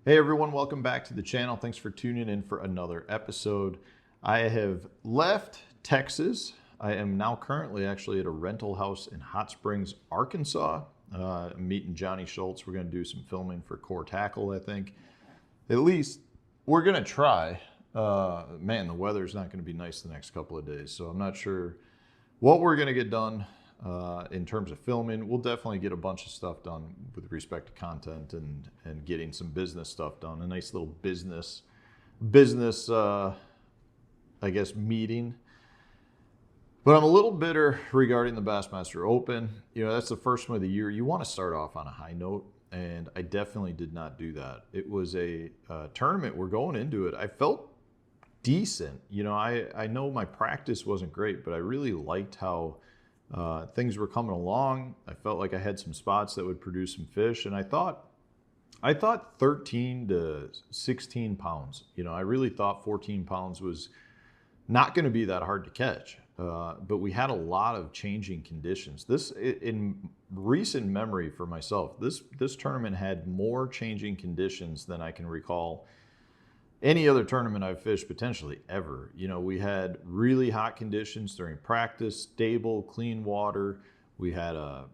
Hey everyone, welcome back to the channel. Thanks for tuning in for another episode. I have left Texas. I am now currently actually at a rental house in Hot Springs, Arkansas. I'm meeting Johnny Schultz. We're going to do some filming for Core Tackle, I think. At least we're going to try. Man, the weather's not going to be nice the next couple of days, so I'm not sure what we're going to get done in terms of filming. We'll definitely get a bunch of stuff done with respect to content and getting some business stuff done. A nice little business I guess meeting. But I'm a little bitter regarding the Bassmaster Open. You know, that's the first one of the year. You want to start off on a high note, and I definitely did not do that. It was a tournament. We're going into it. I felt decent. You know, I know my practice wasn't great, but I really liked how things were coming along. I felt like I had some spots that would produce some fish, and I thought 13 to 16 pounds. You know, I really thought 14 pounds was not going to be that hard to catch. But we had a lot of changing conditions. This, in recent memory for myself, this tournament had more changing conditions than I can recall any other tournament I've fished potentially ever. You know, we had really hot conditions during practice, stable, clean water. We had a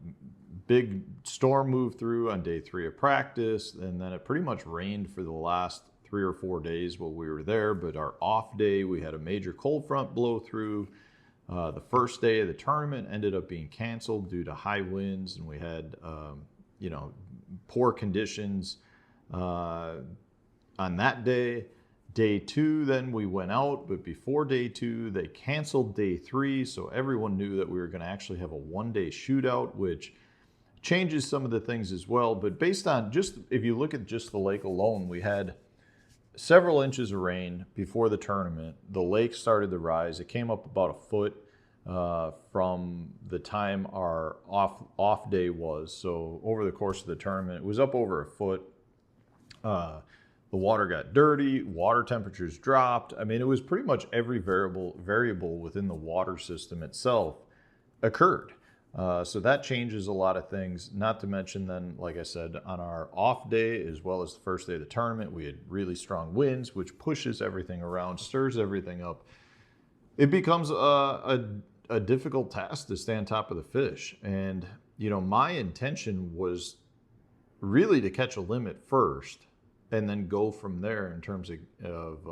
big storm move through on day 3 of practice, and then it pretty much rained for the last 3 or 4 days while we were there. But our off day, we had a major cold front blow through. The first day of the tournament ended up being canceled due to high winds, and we had, you know, poor conditions on that day. Day 2, then we went out, but before day 2, they canceled day 3, so everyone knew that we were going to actually have a one-day shootout, which changes some of the things as well. But based on just, if you look at just the lake alone, we had several inches of rain before the tournament. The lake started to rise. It came up about a foot from the time our off day was. So over the course of the tournament, it was up over a foot. The water got dirty, water temperatures dropped. I mean, it was pretty much every variable within the water system itself occurred. So that changes a lot of things, not to mention then, like I said, on our off day, as well as the first day of the tournament, we had really strong winds, which pushes everything around, stirs everything up. It becomes a difficult task to stay on top of the fish. And, you know, my intention was really to catch a limit first and then go from there in terms of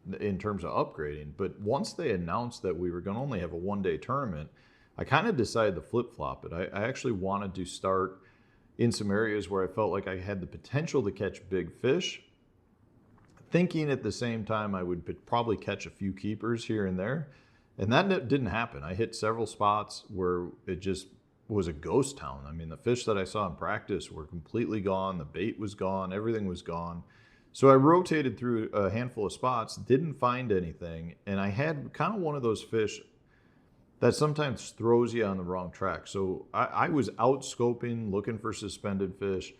upgrading. But once they announced that we were going to only have a one-day tournament, I kind of decided to flip-flop it. I actually wanted to start in some areas where I felt like I had the potential to catch big fish, thinking at the same time I would probably catch a few keepers here and there. And that didn't happen. I hit several spots where it just was a ghost town. I mean, the fish that I saw in practice were completely gone. The bait was gone. Everything was gone. So I rotated through a handful of spots, didn't find anything. And I had kind of one of those fish that sometimes throws you on the wrong track. So I was out scoping, looking for suspended fish,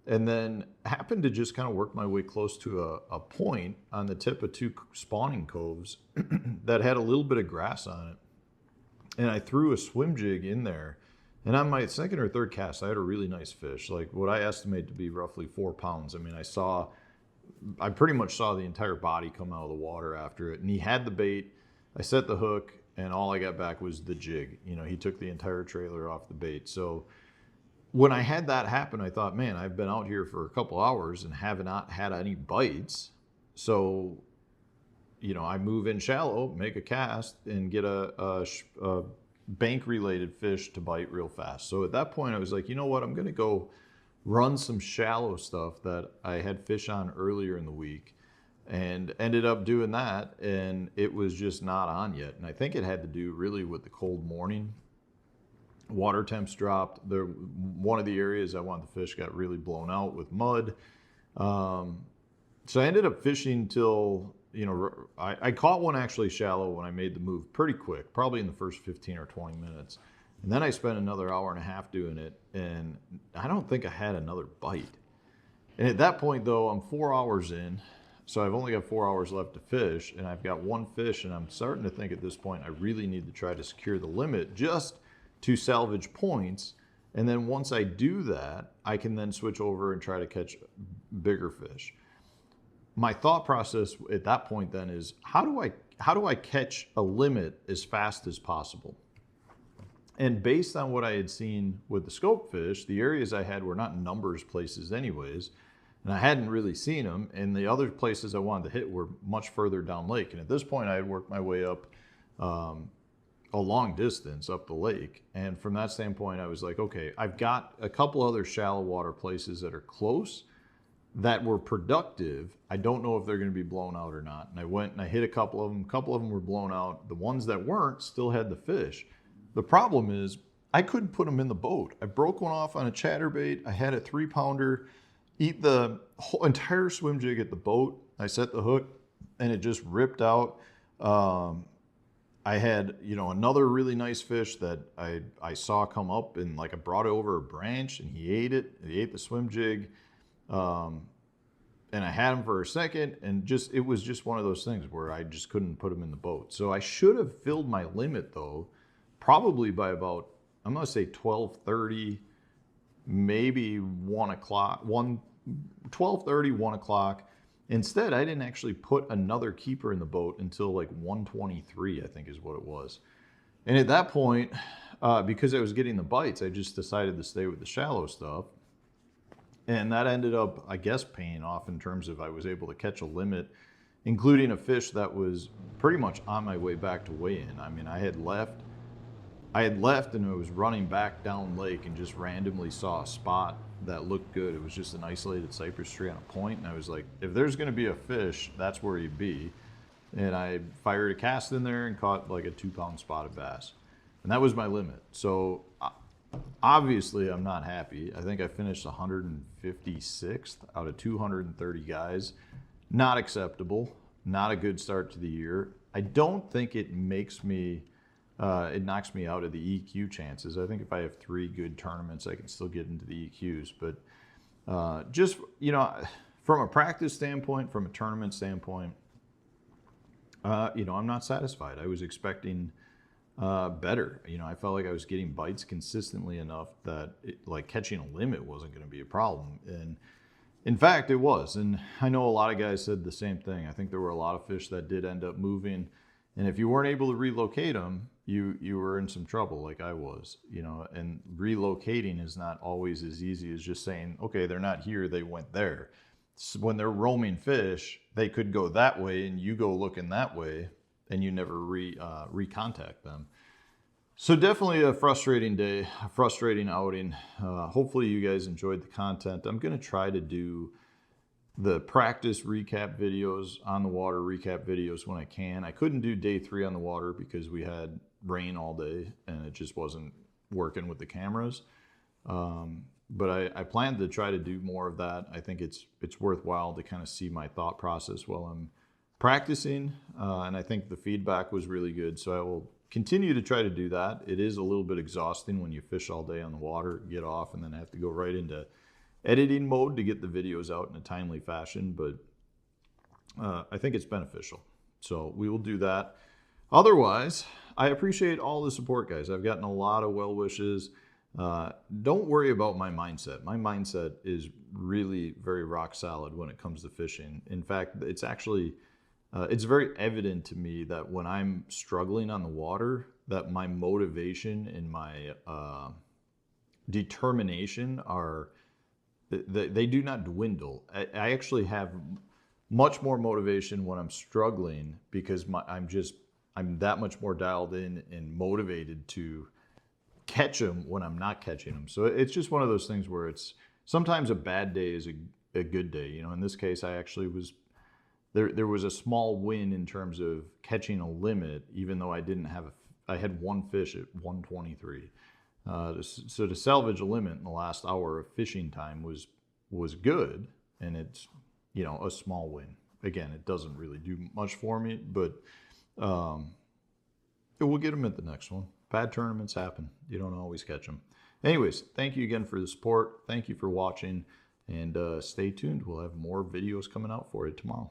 and then happened to just kind of work my way close to a point on the tip of 2 spawning coves that had a little bit of grass on it. And I threw a swim jig in there. And on my second or third cast, I had a really nice fish, like what I estimate to be roughly 4 pounds. I mean, I pretty much saw the entire body come out of the water after it. And he had the bait. I set the hook, and all I got back was the jig. You know, he took the entire trailer off the bait. So when I had that happen, I thought, man, I've been out here for a couple hours and have not had any bites. So, you know, I move in shallow, make a cast, and get a bank-related fish to bite real fast. So at that point, I was like, you know what? I'm going to go run some shallow stuff that I had fish on earlier in the week, and ended up doing that, and it was just not on yet. And I think it had to do really with the cold morning. Water temps dropped. One of the areas I wanted the fish got really blown out with mud. So I ended up fishing till, you know, I caught one actually shallow when I made the move pretty quick, probably in the first 15 or 20 minutes. And then I spent another hour and a half doing it, and I don't think I had another bite. And at that point, though, I'm 4 hours in, so I've only got 4 hours left to fish, and I've got one fish, and I'm starting to think at this point I really need to try to secure the limit just to salvage points And then once I do that, I can then switch over and try to catch bigger fish. My thought process at that point then is, how do I catch a limit as fast as possible? And based on what I had seen with the scope fish, the areas I had were not numbers places anyways, and I hadn't really seen them. And the other places I wanted to hit were much further down lake. And at this point, I had worked my way up a long distance up the lake. And from that standpoint, I was like, okay, I've got a couple other shallow water places that are close that were productive. I don't know if they're going to be blown out or not. And I went and I hit a couple of them. A couple of them were blown out. The ones that weren't still had the fish. The problem is I couldn't put them in the boat. I broke one off on a chatterbait. I had a 3-pounder eat the whole entire swim jig at the boat. I set the hook and it just ripped out. I had, another really nice fish that I saw come up, and like I brought it over a branch and he ate it. He ate the swim jig. And I had him for a second, and it was just one of those things where I just couldn't put him in the boat. So I should have filled my limit though, probably by about, I'm going to say 12:30, maybe 1 o'clock, 12:30, 1 o'clock. Instead, I didn't actually put another keeper in the boat until like 1:23, I think is what it was. And at that point, because I was getting the bites, I just decided to stay with the shallow stuff. And that ended up, I guess, paying off in terms of I was able to catch a limit, including a fish that was pretty much on my way back to weigh-in. I mean, I had left and I was running back down lake and just randomly saw a spot that looked good. It was just an isolated cypress tree on a point, and I was like, if there's going to be a fish, that's where he'd be. And I fired a cast in there and caught like a 2-pound spotted bass, and that was my limit. So obviously I'm not happy. I think I finished 156th out of 230 guys. Not acceptable. Not a good start to the year. I don't think it makes me it knocks me out of the EQ chances. I think if I have 3 good tournaments, I can still get into the EQs. But just, from a practice standpoint, from a tournament standpoint, I'm not satisfied. I was expecting better. I felt like I was getting bites consistently enough that catching a limit wasn't going to be a problem. And in fact, it was. And I know a lot of guys said the same thing. I think there were a lot of fish that did end up moving. And if you weren't able to relocate them, you were in some trouble like I was, and relocating is not always as easy as just saying, okay, they're not here, they went there. So when they're roaming fish, they could go that way and you go looking that way and you never recontact them. So definitely a frustrating day, a frustrating outing. Hopefully you guys enjoyed the content. I'm going to try to do the practice recap videos, on the water recap videos when I can. I couldn't do day 3 on the water because we had rain all day and it just wasn't working with the cameras. But I plan to try to do more of that. I think it's worthwhile to kind of see my thought process while I'm practicing. And I think the feedback was really good. So I will continue to try to do that. It is a little bit exhausting when you fish all day on the water, get off, and then have to go right into editing mode to get the videos out in a timely fashion, but I think it's beneficial. So we will do that. Otherwise, I appreciate all the support, guys. I've gotten a lot of well wishes. Don't worry about my mindset. My mindset is really very rock solid when it comes to fishing. In fact, it's actually, it's very evident to me that when I'm struggling on the water, that my motivation and my determination are, they do not dwindle. I actually have much more motivation when I'm struggling because I'm that much more dialed in and motivated to catch them when I'm not catching them. So it's just one of those things where it's sometimes a bad day is a good day. In this case, I actually was there was a small win in terms of catching a limit, even though I had 1 fish at 123. So to salvage a limit in the last hour of fishing time was good, and it's a small win. Again, it doesn't really do much for me, but we'll get them at the next one. Bad tournaments happen. You don't always catch them. Anyways, thank you again for the support. Thank you for watching, and stay tuned. We'll have more videos coming out for you tomorrow.